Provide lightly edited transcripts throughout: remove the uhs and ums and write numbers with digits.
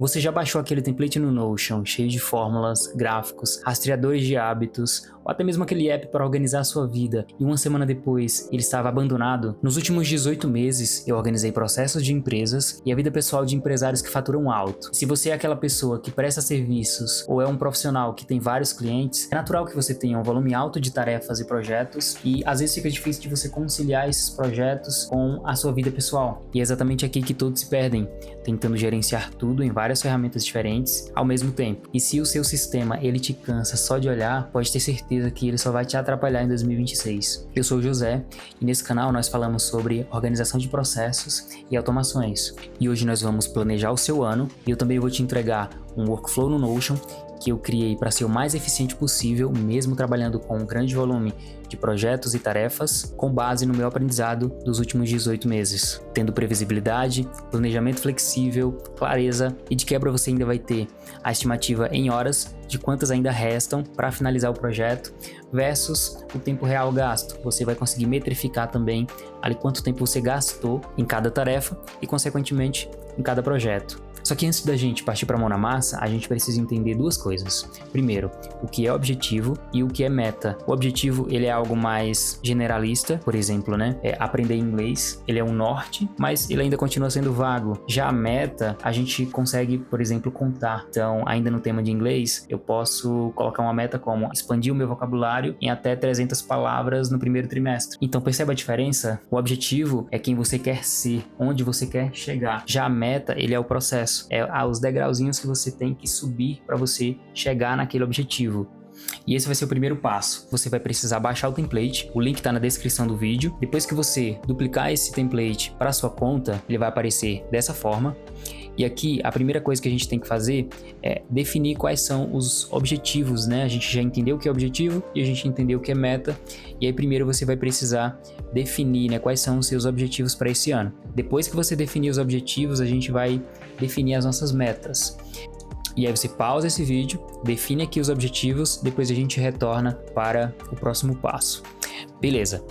Você já baixou aquele template no Notion, cheio de fórmulas, gráficos, rastreadores de hábitos, ou até mesmo aquele app para organizar a sua vida, e uma semana depois ele estava abandonado? Nos últimos 18 meses, eu organizei processos de empresas e a vida pessoal de empresários que faturam alto. Se você é aquela pessoa que presta serviços ou é um profissional que tem vários clientes, é natural que você tenha um volume alto de tarefas e projetos e às vezes fica difícil de você conciliar esses projetos com a sua vida pessoal. E é exatamente aqui que todos se perdem, tentando gerenciar tudo em várias ferramentas diferentes ao mesmo tempo. E se o seu sistema ele te cansa só de olhar, pode ter certeza que ele só vai te atrapalhar em 2026. Eu sou o José e nesse canal nós falamos sobre organização de processos e automações. E hoje nós vamos planejar o seu ano e eu também vou te entregar um workflow no Notion que eu criei para ser o mais eficiente possível, mesmo trabalhando com um grande volume de projetos e tarefas, com base no meu aprendizado dos últimos 18 meses. Tendo previsibilidade, planejamento flexível, clareza e de quebra você ainda vai ter a estimativa em horas de quantas ainda restam para finalizar o projeto versus o tempo real gasto. Você vai conseguir metrificar também ali quanto tempo você gastou em cada tarefa e, consequentemente, em cada projeto. Só que antes da gente partir para a mão na massa, a gente precisa entender duas coisas. Primeiro, o que é objetivo e o que é meta. O objetivo, ele é algo mais generalista, por exemplo, aprender inglês, ele é um norte, mas ele ainda continua sendo vago. Já a meta, a gente consegue, por exemplo, contar. Então, ainda no tema de inglês, eu posso colocar uma meta como expandir o meu vocabulário em até 300 palavras no primeiro trimestre. Então, perceba a diferença? O objetivo é quem você quer ser, onde você quer chegar. Já a meta, ele é o processo. É os degrauzinhos que você tem que subir para você chegar naquele objetivo. E esse vai ser o primeiro passo. Você vai precisar baixar o template, o link está na descrição do vídeo. Depois que você duplicar esse template para sua conta, ele vai aparecer dessa forma. E aqui, a primeira coisa que a gente tem que fazer é definir quais são os objetivos, A gente já entendeu o que é objetivo e a gente entendeu o que é meta. E aí, primeiro você vai precisar definir, quais são os seus objetivos para esse ano. Depois que você definir os objetivos, a gente vai definir as nossas metas. E aí você pausa esse vídeo, define aqui os objetivos, depois a gente retorna para o próximo passo. Beleza.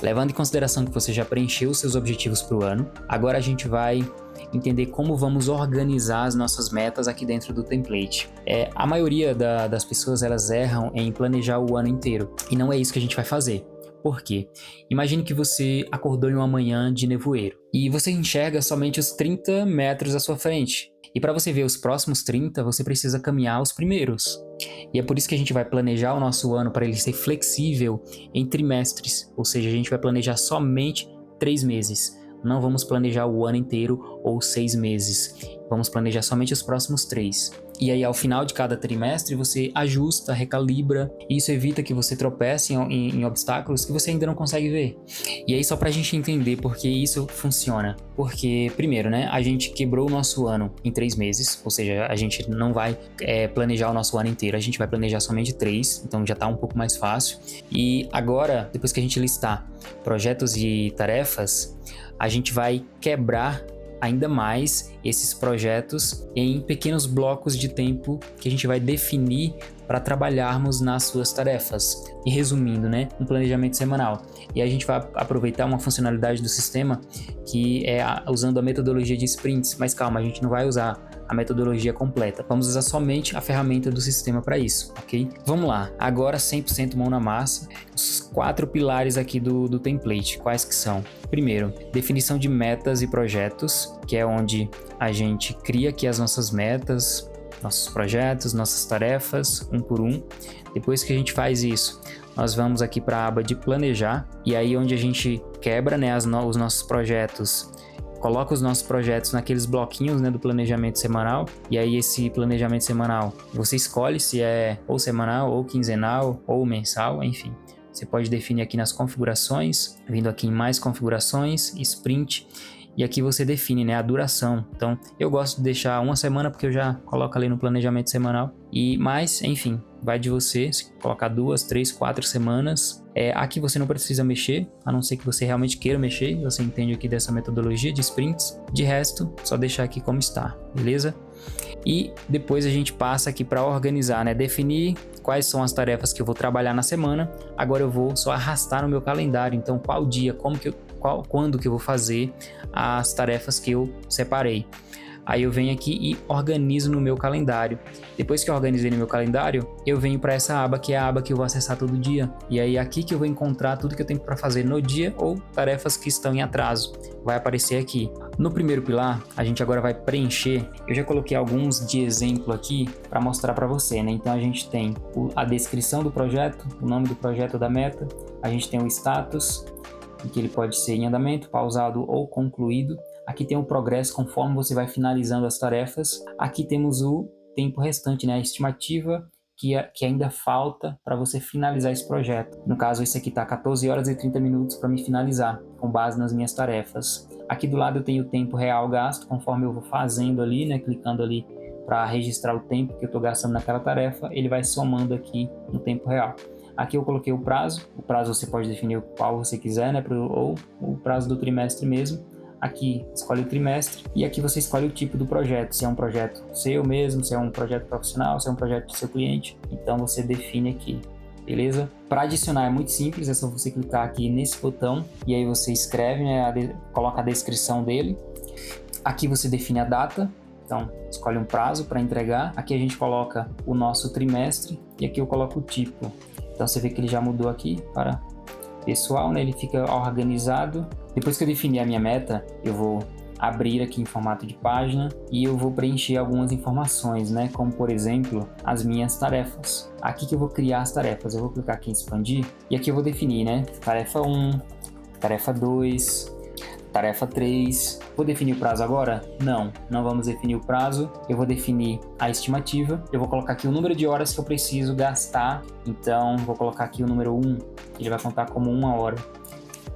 Levando em consideração que você já preencheu os seus objetivos para o ano, agora a gente vai entender como vamos organizar as nossas metas aqui dentro do template. A maioria das pessoas elas erram em planejar o ano inteiro e não é isso que a gente vai fazer. Por quê? Imagine que você acordou em uma manhã de nevoeiro e você enxerga somente os 30 metros à sua frente. E para você ver os próximos 30, você precisa caminhar os primeiros. E é por isso que a gente vai planejar o nosso ano para ele ser flexível em trimestres. Ou seja, a gente vai planejar somente 3 meses. Não vamos planejar o ano inteiro ou 6 meses. Vamos planejar somente os próximos 3. E aí, ao final de cada trimestre, você ajusta, recalibra. E isso evita que você tropece em obstáculos que você ainda não consegue ver. E aí, só pra gente entender por que isso funciona. Porque, primeiro, a gente quebrou o nosso ano em 3 meses. Ou seja, a gente não vai planejar o nosso ano inteiro. A gente vai planejar somente 3. Então, já tá um pouco mais fácil. E agora, depois que a gente listar projetos e tarefas, a gente vai quebrar ainda mais esses projetos em pequenos blocos de tempo que a gente vai definir para trabalharmos nas suas tarefas. E resumindo, um planejamento semanal. E a gente vai aproveitar uma funcionalidade do sistema que é usando a metodologia de sprints. Mas calma, a gente não vai usar a metodologia completa. Vamos usar somente a ferramenta do sistema para isso, ok? Vamos lá, agora 100% mão na massa. Os 4 pilares aqui do template, quais que são? Primeiro, definição de metas e projetos, que é onde a gente cria aqui as nossas metas, nossos projetos, nossas tarefas, um por um. Depois que a gente faz isso, nós vamos aqui para a aba de planejar, e aí onde a gente quebra os nossos projetos, coloca os nossos projetos naqueles bloquinhos do planejamento semanal. E aí esse planejamento semanal, você escolhe se é ou semanal, ou quinzenal, ou mensal, enfim. Você pode definir aqui nas configurações, vindo aqui em mais configurações, sprint, e aqui você define a duração. Então eu gosto de deixar uma semana porque eu já coloco ali no planejamento semanal. Mas, enfim, vai de você, se colocar 2, 3, 4 semanas. Aqui você não precisa mexer, a não ser que você realmente queira mexer, você entende aqui dessa metodologia de sprints. De resto, só deixar aqui como está, beleza? E depois a gente passa aqui para organizar, definir quais são as tarefas que eu vou trabalhar na semana. Agora eu vou só arrastar no meu calendário, então qual dia, quando que eu vou fazer as tarefas que eu separei. Aí eu venho aqui e organizo no meu calendário. Depois que eu organizei no meu calendário, eu venho para essa aba que é a aba que eu vou acessar todo dia. E aí aqui que eu vou encontrar tudo que eu tenho para fazer no dia ou tarefas que estão em atraso. Vai aparecer aqui. No primeiro pilar, a gente agora vai preencher. Eu já coloquei alguns de exemplo aqui para mostrar para você, né? Então a gente tem a descrição do projeto, o nome do projeto, da meta. A gente tem o status, que ele pode ser em andamento, pausado ou concluído. Aqui tem o progresso conforme você vai finalizando as tarefas. Aqui temos o tempo restante, né? A estimativa que ainda falta para você finalizar esse projeto. No caso, esse aqui está 14 horas e 30 minutos para me finalizar, com base nas minhas tarefas. Aqui do lado eu tenho o tempo real gasto, conforme eu vou fazendo ali, né? Clicando ali para registrar o tempo que eu estou gastando naquela tarefa, ele vai somando aqui no tempo real. Aqui eu coloquei o prazo você pode definir qual você quiser, né? Ou o prazo do trimestre mesmo. Aqui escolhe o trimestre e aqui você escolhe o tipo do projeto, se é um projeto seu mesmo, se é um projeto profissional, se é um projeto do seu cliente. Então você define aqui, beleza? Para adicionar é muito simples, é só você clicar aqui nesse botão e aí você escreve, né? Coloca a descrição dele. Aqui você define a data, então escolhe um prazo para entregar. Aqui a gente coloca o nosso trimestre e aqui eu coloco o tipo. Então você vê que ele já mudou aqui para pessoal, né? Ele fica organizado. Depois que eu definir a minha meta, eu vou abrir aqui em formato de página e eu vou preencher algumas informações, né? Como por exemplo, as minhas tarefas. Aqui que eu vou criar as tarefas, eu vou clicar aqui em expandir e aqui eu vou definir, né? Tarefa 1, tarefa 2, tarefa 3. Vou definir o prazo agora? Não vamos definir o prazo. Eu vou definir a estimativa. Eu vou colocar aqui o número de horas que eu preciso gastar. Então, vou colocar aqui o número 1, que ele vai contar como 1 hora.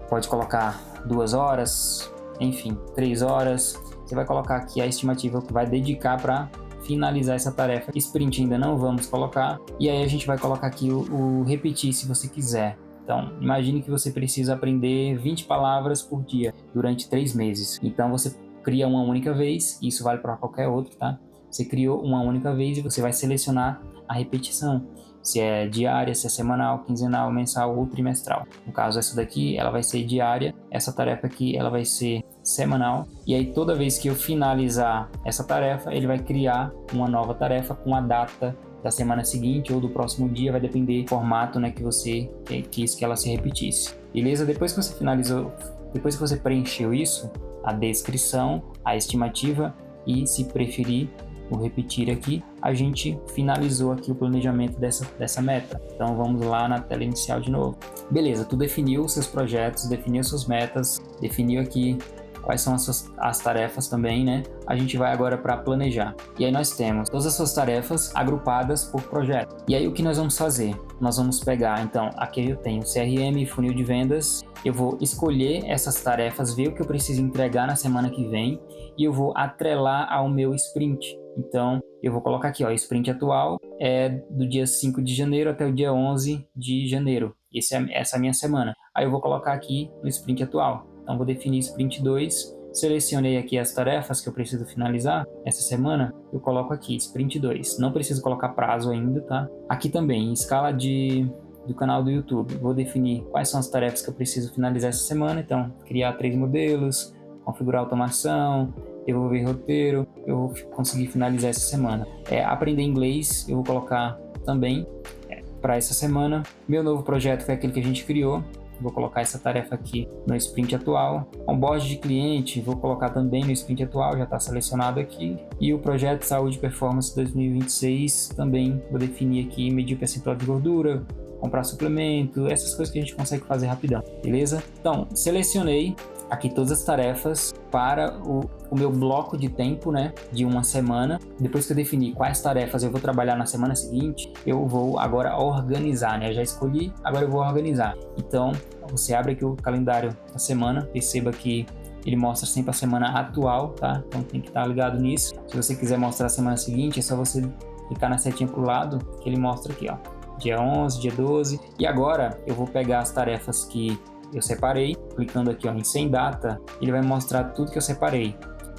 Pode colocar 2 horas, enfim, 3 horas. Você vai colocar aqui a estimativa que vai dedicar para finalizar essa tarefa. Sprint ainda não vamos colocar. E aí a gente vai colocar aqui o repetir se você quiser. Então, imagine que você precisa aprender 20 palavras por dia durante 3 meses. Então, você cria uma única vez, e isso vale para qualquer outro, tá? Você criou uma única vez e você vai selecionar a repetição. Se é diária, se é semanal, quinzenal, mensal ou trimestral. No caso, essa daqui, ela vai ser diária. Essa tarefa aqui, ela vai ser semanal. E aí, toda vez que eu finalizar essa tarefa, ele vai criar uma nova tarefa com a data da semana seguinte ou do próximo dia, vai depender do formato, né, que você quis que ela se repetisse. Beleza? Depois que você finalizou, depois que você preencheu isso, a descrição, a estimativa e, se preferir, o repetir aqui, a gente finalizou aqui o planejamento dessa meta. Então vamos lá na tela inicial de novo. Beleza, tu definiu seus projetos, definiu suas metas, definiu aqui quais são as tarefas também, né? A gente vai agora para planejar. E aí nós temos todas as suas tarefas agrupadas por projeto. E aí o que nós vamos fazer? Nós vamos pegar, então, aqui eu tenho CRM, funil de vendas. Eu vou escolher essas tarefas, ver o que eu preciso entregar na semana que vem e eu vou atrelar ao meu sprint. Então, eu vou colocar aqui, ó, sprint atual é do dia 5 de janeiro até o dia 11 de janeiro. Essa é a minha semana. Aí eu vou colocar aqui no sprint atual. Então, vou definir sprint 2, selecionei aqui as tarefas que eu preciso finalizar essa semana, eu coloco aqui, sprint 2. Não preciso colocar prazo ainda, tá? Aqui também, em escala do canal do YouTube, vou definir quais são as tarefas que eu preciso finalizar essa semana. Então, criar 3 modelos, configurar automação, desenvolver roteiro, eu vou conseguir finalizar essa semana. Aprender inglês, eu vou colocar também para essa semana. Meu novo projeto foi aquele que a gente criou. Vou colocar essa tarefa aqui no sprint atual. Onboard de cliente, vou colocar também no sprint atual, já está selecionado aqui. E o projeto Saúde e Performance 2026 também vou definir aqui, medir o percentual de gordura, comprar suplemento, essas coisas que a gente consegue fazer rapidão, beleza? Então, selecionei aqui todas as tarefas para o meu bloco de tempo, né, de uma semana. Depois que eu definir quais tarefas eu vou trabalhar na semana seguinte, eu vou agora organizar, né? Eu já escolhi, agora eu vou organizar. Então, você abre aqui o calendário da semana, perceba que ele mostra sempre a semana atual, tá? Então tem que estar ligado nisso. Se você quiser mostrar a semana seguinte, é só você clicar na setinha pro lado, que ele mostra aqui, ó, dia 11, dia 12. E agora eu vou pegar as tarefas que eu separei, clicando aqui, ó, em sem data, ele vai mostrar tudo que eu separei.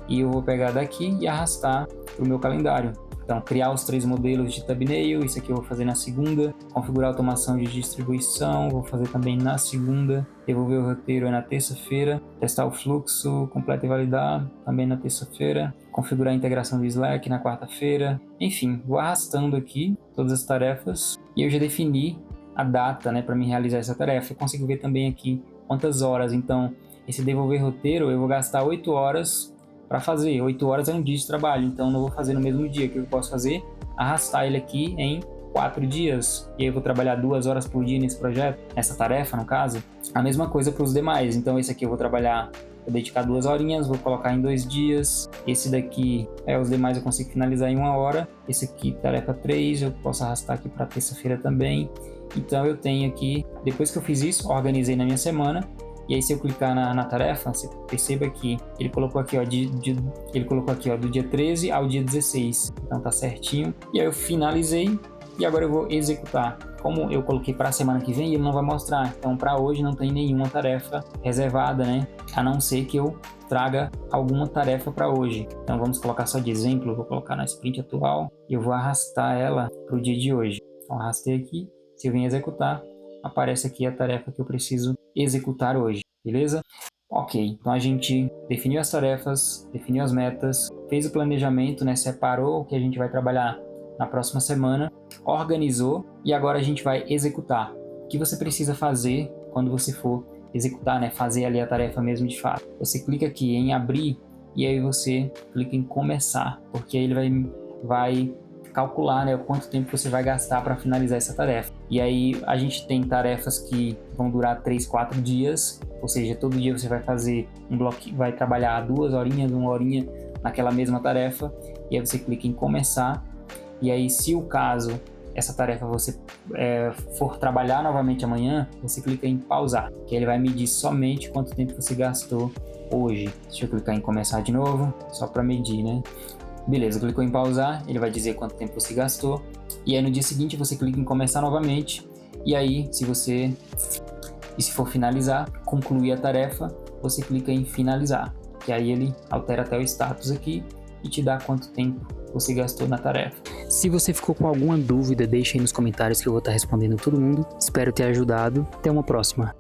E eu vou pegar daqui e arrastar para o meu calendário. Então, criar os 3 modelos de thumbnail, isso aqui eu vou fazer na segunda. Configurar automação de distribuição, vou fazer também na segunda. Devolver o roteiro é na terça-feira. Testar o fluxo, completar e validar, também na terça-feira. configurar a integração do Slack na quarta-feira. Enfim, vou arrastando aqui todas as tarefas e eu já defini a data, né, para me realizar essa tarefa. Eu consigo ver também aqui quantas horas. Então, esse devolver roteiro, eu vou gastar 8 horas para fazer. 8 horas é um dia de trabalho, então não vou fazer no mesmo dia. O que eu posso fazer? Arrastar ele aqui em 4 dias. E aí eu vou trabalhar 2 horas por dia nesse projeto, nessa tarefa, no caso. A mesma coisa para os demais. Então, esse aqui eu vou trabalhar, vou dedicar 2 horinhas, vou colocar em 2 dias. Esse daqui, os demais eu consigo finalizar em 1 hora. Esse aqui, tarefa 3, eu posso arrastar aqui para terça-feira também. Então eu tenho aqui, depois que eu fiz isso, organizei na minha semana. E aí se eu clicar na tarefa, você perceba que ele colocou aqui, ó, do dia 13 ao dia 16. Então tá certinho. E aí eu finalizei e agora eu vou executar. Como eu coloquei para a semana que vem, ele não vai mostrar. Então para hoje não tem nenhuma tarefa reservada, né? A não ser que eu traga alguma tarefa para hoje. Então vamos colocar só de exemplo, eu vou colocar na sprint atual e eu vou arrastar ela para o dia de hoje. Então arrastei aqui, se eu vim executar, aparece aqui a tarefa que eu preciso executar hoje, beleza? Ok, então a gente definiu as tarefas, definiu as metas, fez o planejamento, né? Separou o que a gente vai trabalhar na próxima semana, organizou e agora a gente vai executar. O que você precisa fazer quando você for executar, né? Fazer ali a tarefa mesmo de fato. Você clica aqui em abrir e aí você clica em começar, porque aí ele vai calcular, né, o quanto tempo você vai gastar para finalizar essa tarefa. E aí a gente tem tarefas que vão durar 3, 4 dias, ou seja, todo dia você vai fazer um bloco, vai trabalhar 2 horinhas, 1 horinha naquela mesma tarefa, e aí você clica em começar. E aí, se o caso, essa tarefa você for trabalhar novamente amanhã, você clica em pausar, que ele vai medir somente quanto tempo você gastou hoje. Deixa eu clicar em começar de novo, só para medir, né? Beleza, clicou em pausar, ele vai dizer quanto tempo você gastou. E aí no dia seguinte você clica em começar novamente. E aí, se for finalizar, concluir a tarefa, você clica em finalizar. Que aí ele altera até o status aqui e te dá quanto tempo você gastou na tarefa. Se você ficou com alguma dúvida, deixa aí nos comentários que eu vou estar respondendo todo mundo. Espero ter ajudado. Até uma próxima.